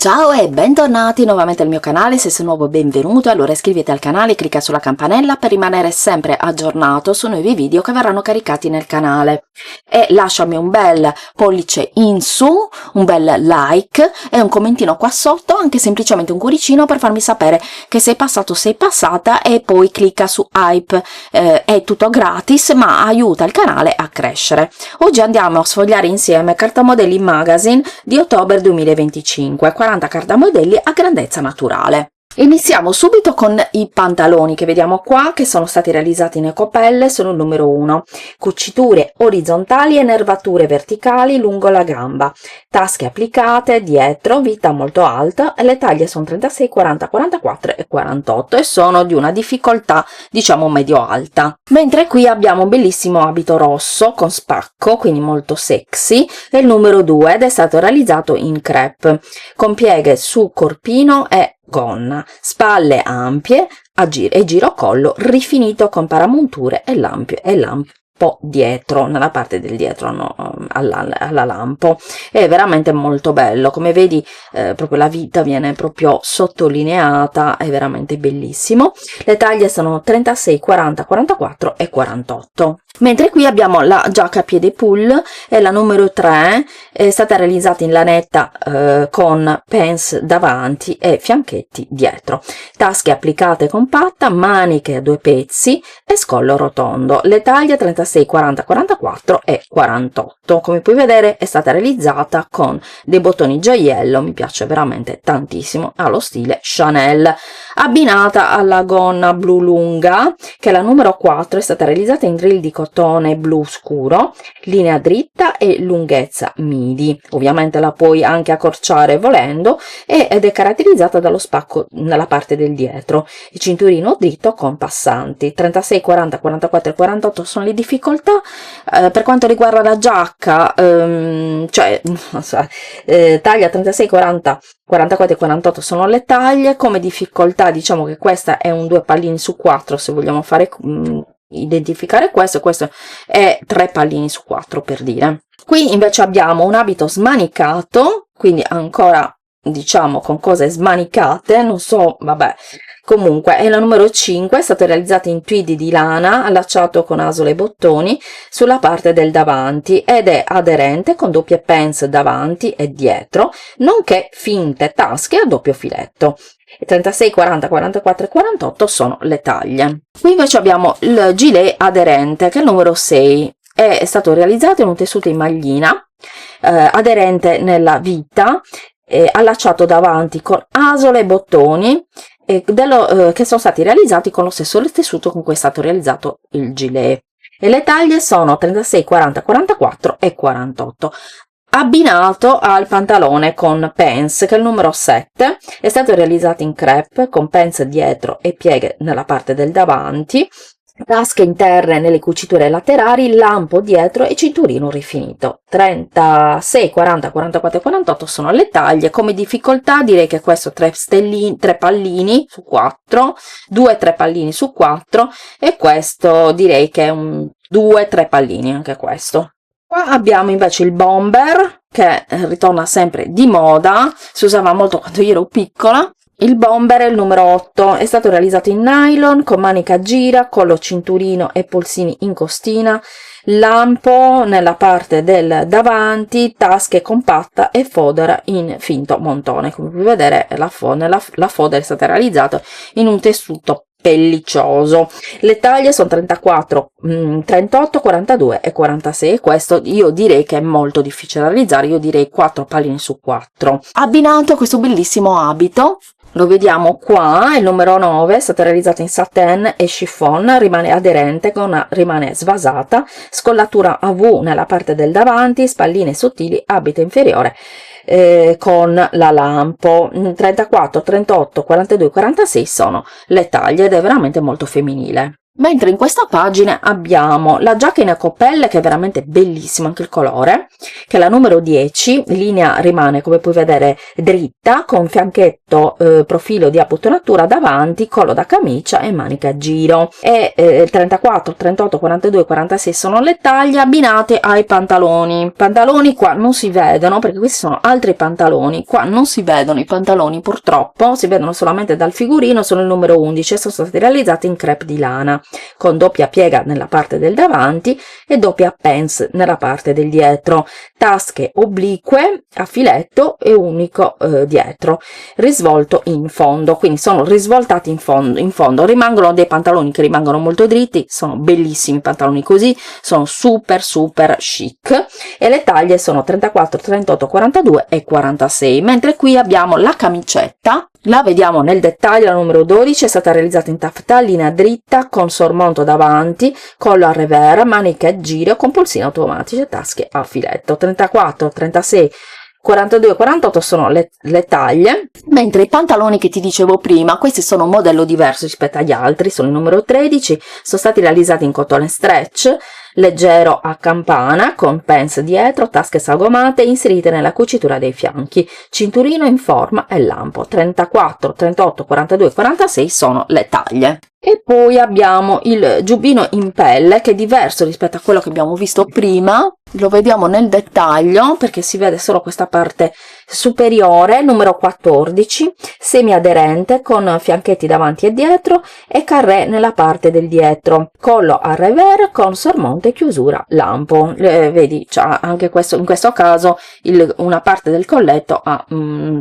Ciao e bentornati nuovamente al mio canale. Se sei nuovo, benvenuto. Allora iscriviti al canale, clicca sulla campanella per rimanere sempre aggiornato su nuovi video che verranno caricati nel canale, e lasciami un bel pollice in su, un bel like e un commentino qua sotto, anche semplicemente un cuoricino per farmi sapere che sei passato o sei passata, e poi clicca su hype. È tutto gratis ma aiuta il canale a crescere. Oggi andiamo a sfogliare insieme Carta Modelli Magazine di ottobre 2025, 40 cartamodelli a grandezza naturale. Iniziamo subito con i pantaloni che vediamo qua, che sono stati realizzati in ecopelle. Sono il numero 1, cuciture orizzontali e nervature verticali lungo la gamba, tasche applicate dietro, vita molto alta, e le taglie sono 36, 40, 44 e 48 e sono di una difficoltà diciamo medio alta. Mentre qui abbiamo un bellissimo abito rosso con spacco, quindi molto sexy, è il numero 2 ed è stato realizzato in crepe con pieghe su corpino e gonna, spalle ampie e girocollo rifinito con paramonture e lampo dietro, nella parte del dietro, no, alla lampo. È veramente molto bello, come vedi proprio la vita viene proprio sottolineata, è veramente bellissimo. Le taglie sono 36, 40, 44 e 48. Mentre qui abbiamo la giacca a piede pull, è la numero 3, è stata realizzata in lanetta con pens davanti e fianchetti dietro, tasche applicate compatta, maniche a 2 pezzi e scollo rotondo. Le taglie 36, 40, 44 e 48. Come puoi vedere è stata realizzata con dei bottoni gioiello, mi piace veramente tantissimo, allo stile Chanel. Abbinata alla gonna blu lunga, che è la numero 4, è stata realizzata in drill di cotone blu scuro, linea dritta e lunghezza midi. Ovviamente la puoi anche accorciare volendo, ed è caratterizzata dallo spacco nella parte del dietro. Il cinturino dritto con passanti. 36, 40, 44 e 48 sono le difficoltà. Per quanto riguarda la giacca, taglia 36, 40, 44 e 48 sono le taglie. Come difficoltà diciamo che questa è un 2 pallini su 4, se vogliamo fare identificare questo è 3 pallini su 4 per dire. Qui invece abbiamo un abito smanicato, quindi ancora diciamo con cose smanicate, non so, vabbè, comunque è la numero 5, è stato realizzato in tweed di lana allacciato con asole e bottoni sulla parte del davanti ed è aderente con doppie pens davanti e dietro, nonché finte tasche a doppio filetto. 36, 40, 44 e 48 sono le taglie. Qui invece abbiamo il gilet aderente, che è il numero 6, è stato realizzato in un tessuto in maglina, aderente nella vita, allacciato davanti con asole e bottoni, che sono stati realizzati con lo stesso tessuto con cui è stato realizzato il gilet, e le taglie sono 36, 40, 44 e 48. Abbinato al pantalone con pens, che è il numero 7, è stato realizzato in crepe con pens dietro e pieghe nella parte del davanti, tasche interne nelle cuciture laterali, lampo dietro e cinturino rifinito. 36, 40, 44 e 48 sono le taglie. Come difficoltà direi che questo 3 pallini su 4, 2-3 pallini su 4, e questo direi che è un 2-3 pallini anche questo. Qua abbiamo invece il bomber, che ritorna sempre di moda, si usava molto quando io ero piccola. Il bomber è il numero 8, è stato realizzato in nylon con manica a gira, collo cinturino e polsini in costina, lampo nella parte del davanti, tasche compatta e fodera in finto montone. Come puoi vedere la fodera è stata realizzata in un tessuto pellicioso. Le taglie sono 34, 38, 42 e 46. Questo io direi che è molto difficile da realizzare, io direi 4 pallini su 4. Abbinato a questo bellissimo abito, lo vediamo qua, il numero 9, è stato realizzato in satin e chiffon, rimane aderente, rimane svasata, scollatura a V nella parte del davanti, spalline sottili, abito inferiore con la lampo. 34, 38, 42, 46 sono le taglie ed è veramente molto femminile. Mentre in questa pagina abbiamo la giacca in ecopelle, che è veramente bellissima anche il colore, che è la numero 10, linea rimane come puoi vedere dritta, con fianchetto profilo di abbotonatura davanti, collo da camicia e manica a giro. E 34, 38, 42, 46 sono le taglie abbinate ai pantaloni. Pantaloni qua non si vedono, perché questi sono altri pantaloni, qua non si vedono i pantaloni purtroppo, si vedono solamente dal figurino, sono il numero 11 e sono stati realizzati in crepe di lana, con doppia piega nella parte del davanti e doppia pants nella parte del dietro, tasche oblique a filetto e unico dietro, risvolto in fondo, quindi sono risvoltati in fondo, rimangono dei pantaloni che rimangono molto dritti, sono bellissimi pantaloni così, sono super chic, e le taglie sono 34, 38, 42 e 46, mentre qui abbiamo la camicetta. La vediamo nel dettaglio, la numero 12 è stata realizzata in taffetà, linea dritta, con sormonto davanti, collo a revers, maniche a giro, con polsini automatici e tasche a filetto. 34, 36, 42 e 48 sono le taglie, mentre i pantaloni che ti dicevo prima, questi sono un modello diverso rispetto agli altri, sono il numero 13, sono stati realizzati in cotone stretch, leggero a campana, con pants dietro, tasche sagomate inserite nella cucitura dei fianchi, cinturino in forma e lampo. 34, 38, 42 e 46 sono le taglie. E poi abbiamo il giubbino in pelle, che è diverso rispetto a quello che abbiamo visto prima, lo vediamo nel dettaglio perché si vede solo questa parte superiore, numero 14, semi aderente con fianchetti davanti e dietro e carré nella parte del dietro, collo a revers con sormonte e chiusura lampo. Vedi, cioè, anche questo, in questo caso una parte del colletto ha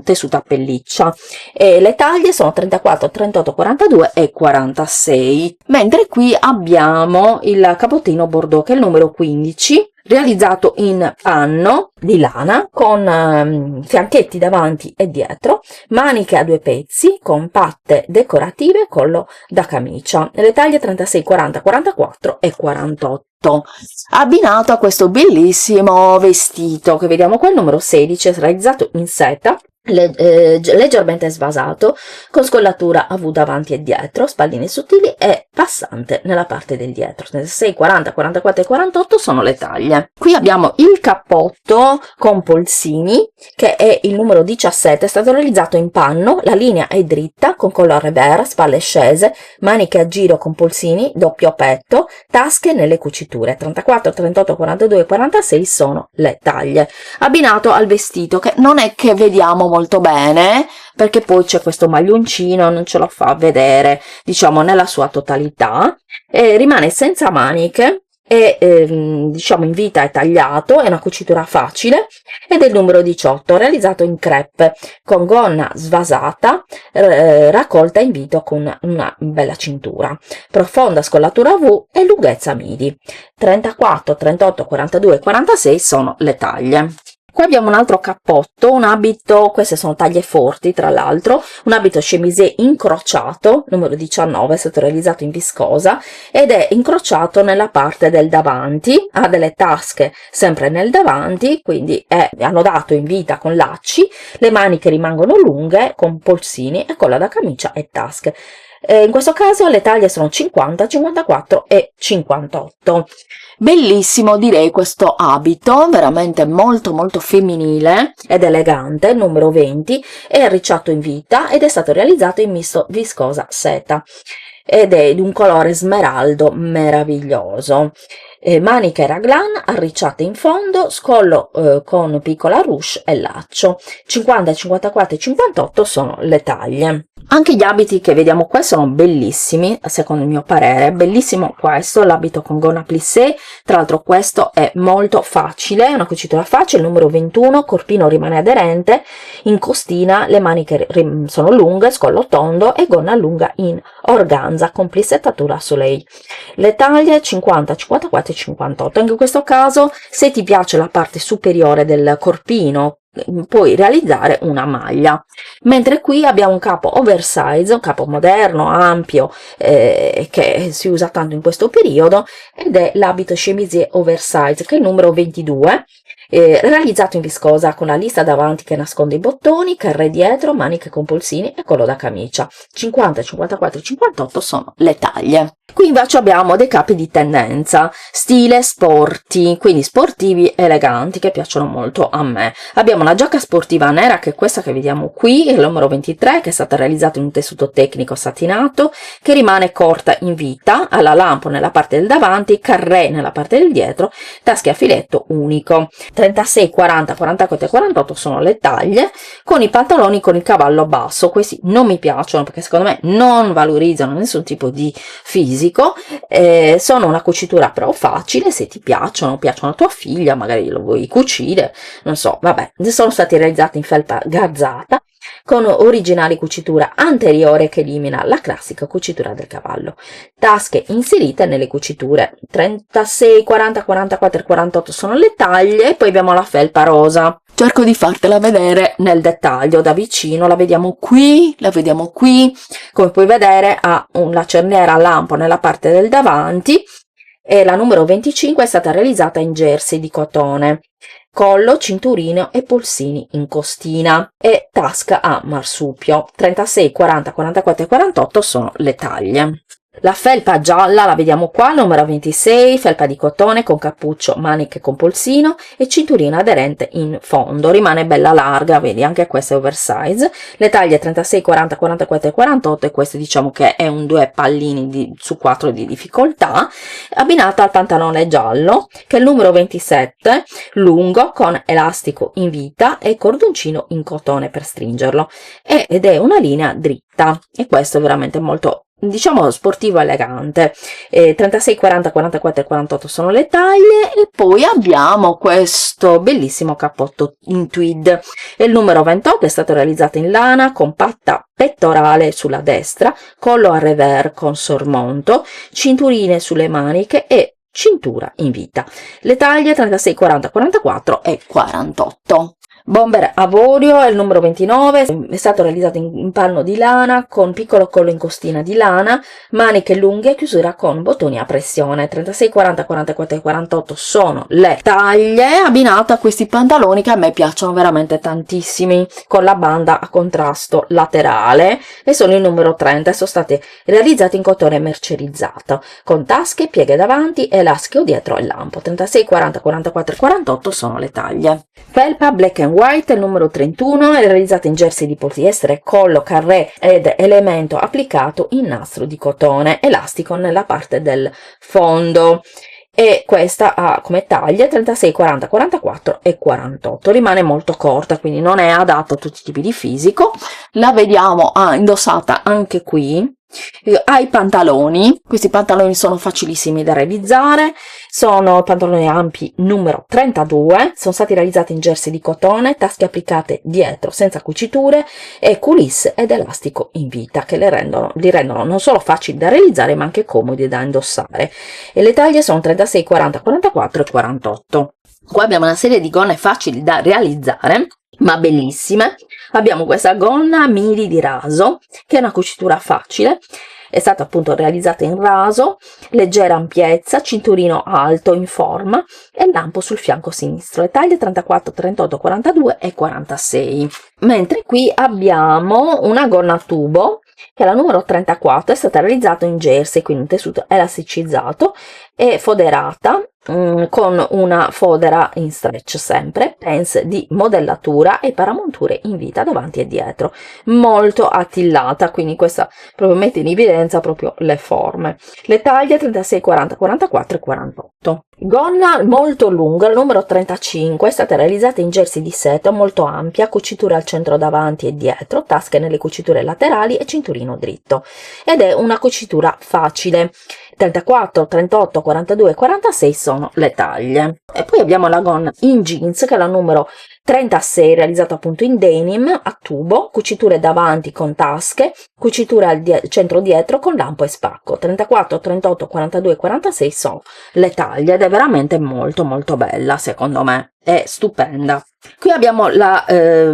tessuto a pelliccia, e le taglie sono 34, 38, 42 e 46, mentre qui abbiamo il capottino bordeaux, che è il numero 15, realizzato in panno di lana con fianchetti davanti e dietro, maniche a due pezzi con patte decorative, collo da camicia, le taglie 36, 40, 44 e 48, abbinato a questo bellissimo vestito che vediamo qua, il numero 16, realizzato in seta, leggermente svasato, con scollatura a V davanti e dietro, spalline sottili e passante nella parte del dietro. 36, 40, 44 e 48 sono le taglie. Qui abbiamo il cappotto con polsini, che è il numero 17, è stato realizzato in panno, la linea è dritta, con collo a revers, spalle scese, maniche a giro con polsini, doppio petto, tasche nelle cuciture. 34, 38, 42 e 46 sono le taglie, abbinato al vestito, che non è che vediamo molto bene perché poi c'è questo maglioncino, non ce lo fa vedere diciamo nella sua totalità, rimane senza maniche e diciamo in vita è tagliato, è una cucitura facile ed è il numero 18, realizzato in crepe con gonna svasata, raccolta in vito con una bella cintura, profonda scollatura V e lunghezza midi. 34, 38, 42 e 46 sono le taglie. Qui abbiamo un altro cappotto, un abito, queste sono taglie forti tra l'altro, un abito chemisé incrociato, numero 19, è stato realizzato in viscosa ed è incrociato nella parte del davanti, ha delle tasche sempre nel davanti, quindi è annodato in vita con lacci, le maniche rimangono lunghe con polsini e colla da camicia e tasche. In questo caso le taglie sono 50, 54 e 58. Bellissimo direi questo abito, veramente molto femminile ed elegante, numero 20, è arricciato in vita ed è stato realizzato in misto viscosa seta ed è di un colore smeraldo meraviglioso. Maniche raglan arricciate in fondo, scollo con piccola ruche e laccio. 50, 54 e 58 sono le taglie. Anche gli abiti che vediamo qua sono bellissimi, secondo il mio parere. Bellissimo questo, l'abito con gonna plissé, tra l'altro questo è molto facile, è una cucitura facile, il numero 21, corpino rimane aderente, in costina le maniche sono lunghe, scollo tondo e gonna lunga in organza con plissettatura a soleil. Le taglie 50, 54 e 58. Anche in questo caso, se ti piace la parte superiore del corpino, puoi realizzare una maglia, mentre qui abbiamo un capo oversize, un capo moderno, ampio, che si usa tanto in questo periodo, ed è l'abito chemisé oversize, che è il numero 22, realizzato in viscosa con la lista davanti che nasconde i bottoni, carré dietro, maniche con polsini e collo da camicia. 50, 54 e 58 sono le taglie. Qui invece abbiamo dei capi di tendenza, stile sporty, quindi sportivi eleganti, che piacciono molto a me. Abbiamo la giacca sportiva nera, che è questa che vediamo qui, il numero 23, che è stata realizzata in un tessuto tecnico satinato, che rimane corta in vita, ha la lampo nella parte del davanti, carré nella parte del dietro, tasche a filetto unico. 36, 40, 44 e 48 sono le taglie, con i pantaloni con il cavallo basso. Questi non mi piacciono perché secondo me non valorizzano nessun tipo di fisico. Sono una cucitura però facile, se ti piacciono a tua figlia, magari lo vuoi cucire, non so, vabbè. Sono stati realizzati in felpa garzata con originale cucitura anteriore che elimina la classica cucitura del cavallo. Tasche inserite nelle cuciture. 36, 40, 44 e 48 sono le taglie, e poi abbiamo la felpa rosa. Cerco di fartela vedere nel dettaglio da vicino, la vediamo qui, come puoi vedere ha una cerniera a lampo nella parte del davanti, e la numero 25 è stata realizzata in jersey di cotone, collo, cinturino e polsini in costina, e tasca a marsupio. 36, 40, 44 e 48 sono le taglie. La felpa gialla la vediamo qua, numero 26, felpa di cotone con cappuccio, maniche con polsino e cinturina aderente in fondo, rimane bella larga, vedi, anche questa è oversize. Le taglie 36, 40, 44 e 48, e questo diciamo che è un 2 pallini su 4 di difficoltà, abbinata al pantalone giallo, che è il numero 27, lungo, con elastico in vita e cordoncino in cotone per stringerlo, ed è una linea dritta, e questo è veramente molto, diciamo, sportivo elegante. 36, 40, 44 e 48 sono le taglie, e poi abbiamo questo bellissimo cappotto in tweed, e il numero 28 è stato realizzato in lana, compatta pettorale sulla destra, collo a revers con sormonto, cinturine sulle maniche e cintura in vita. Le taglie 36, 40, 44 e 48. Bomber avorio è il numero 29, è stato realizzato in panno di lana con piccolo collo in costina di lana, maniche lunghe e chiusura con bottoni a pressione. 36, 40, 44 e 48 sono le taglie, abbinate a questi pantaloni che a me piacciono veramente tantissimi, con la banda a contrasto laterale, e sono il numero 30, sono state realizzate in cotone mercerizzato, con tasche, pieghe davanti, elastico dietro e lampo. 36, 40, 44 e 48 sono le taglie. Felpa black and white, il numero 31, è realizzata in jersey di poliestere, collo, carré ed elemento applicato in nastro di cotone, elastico nella parte del fondo, e questa ha come taglie 36, 40, 44 e 48. Rimane molto corta, quindi non è adatta a tutti i tipi di fisico. La vediamo indossata anche qui. Ai pantaloni, questi pantaloni sono facilissimi da realizzare, sono pantaloni ampi numero 32, sono stati realizzati in jersey di cotone, tasche applicate dietro senza cuciture e coulisse ed elastico in vita, che li rendono non solo facili da realizzare ma anche comodi da indossare, e le taglie sono 36, 40, 44 e 48. Qua abbiamo una serie di gonne facili da realizzare ma bellissime. Abbiamo questa gonna midi di raso, che è una cucitura facile, è stata appunto realizzata in raso, leggera ampiezza, cinturino alto in forma e lampo sul fianco sinistro. Le taglie 34, 38, 42 e 46. Mentre qui abbiamo una gonna a tubo, che è la numero 34, è stata realizzata in jersey, quindi un tessuto elasticizzato e foderata, con una fodera in stretch sempre, pens di modellatura e paramonture in vita davanti e dietro, molto attillata, quindi questa proprio mette in evidenza proprio le forme. Le taglie 36, 40, 44 e 48. Gonna molto lunga, il numero 35, è stata realizzata in jersey di seto molto ampia, cucitura al centro davanti e dietro, tasche nelle cuciture laterali e cinturino dritto, ed è una cucitura facile. 34, 38, 42 e 46 sono le taglie. E poi abbiamo la gonna in jeans, che è la numero 36, realizzata appunto in denim a tubo, cuciture davanti con tasche, cucitura al centro dietro con lampo e spacco. 34, 38, 42 e 46 sono le taglie, ed è veramente molto molto bella, secondo me è stupenda. Qui abbiamo la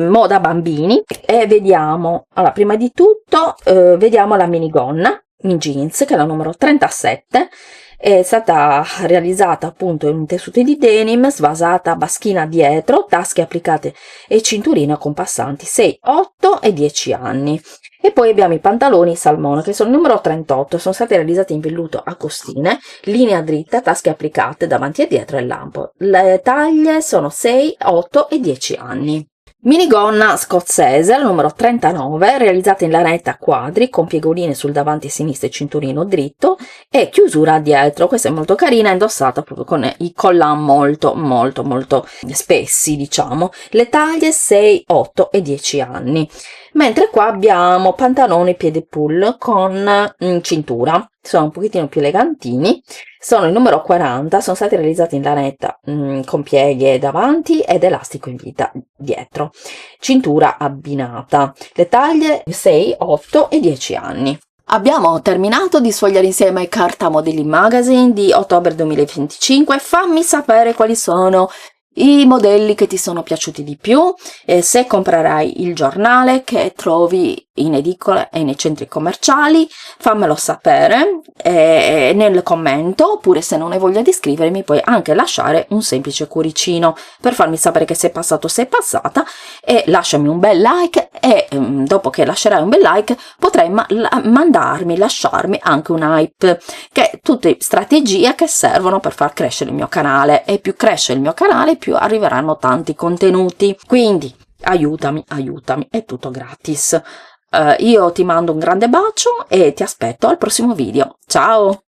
moda bambini, e vediamo, allora, prima di tutto vediamo la minigonna, in jeans, che è la numero 37, è stata realizzata appunto in tessuto di denim, svasata, baschina dietro, tasche applicate e cinturina con passanti, 6, 8 e 10 anni. E poi abbiamo i pantaloni salmone, che sono il numero 38, sono stati realizzati in velluto a costine, linea dritta, tasche applicate davanti e dietro e lampo. Le taglie sono 6, 8 e 10 anni. Minigonna scozzese, la numero 39, realizzata in lanetta a quadri con piegoline sul davanti sinistra e cinturino dritto e chiusura dietro. Questa è molto carina, indossata proprio con i collan molto spessi, diciamo. Le taglie 6, 8 e 10 anni. Mentre qua abbiamo pantaloni piede pull con cintura, sono un pochettino più elegantini, sono il numero 40, sono stati realizzati in lanetta con pieghe davanti ed elastico in vita dietro, cintura abbinata, le taglie 6, 8 e 10 anni. Abbiamo terminato di sfogliare insieme Carta Modelling Magazine di ottobre 2025, fammi sapere quali sono i modelli che ti sono piaciuti di più, se comprerai il giornale che trovi in edicole e nei centri commerciali, fammelo sapere nel commento, oppure se non hai voglia di scrivermi puoi anche lasciare un semplice cuoricino per farmi sapere che sei passato o sei passata, e lasciami un bel like, e dopo che lascerai un bel like potrai lasciarmi anche un hype, che è tutte strategie che servono per far crescere il mio canale, e più cresce il mio canale più arriveranno tanti contenuti, quindi aiutami, è tutto gratis. Io ti mando un grande bacio e ti aspetto al prossimo video. Ciao!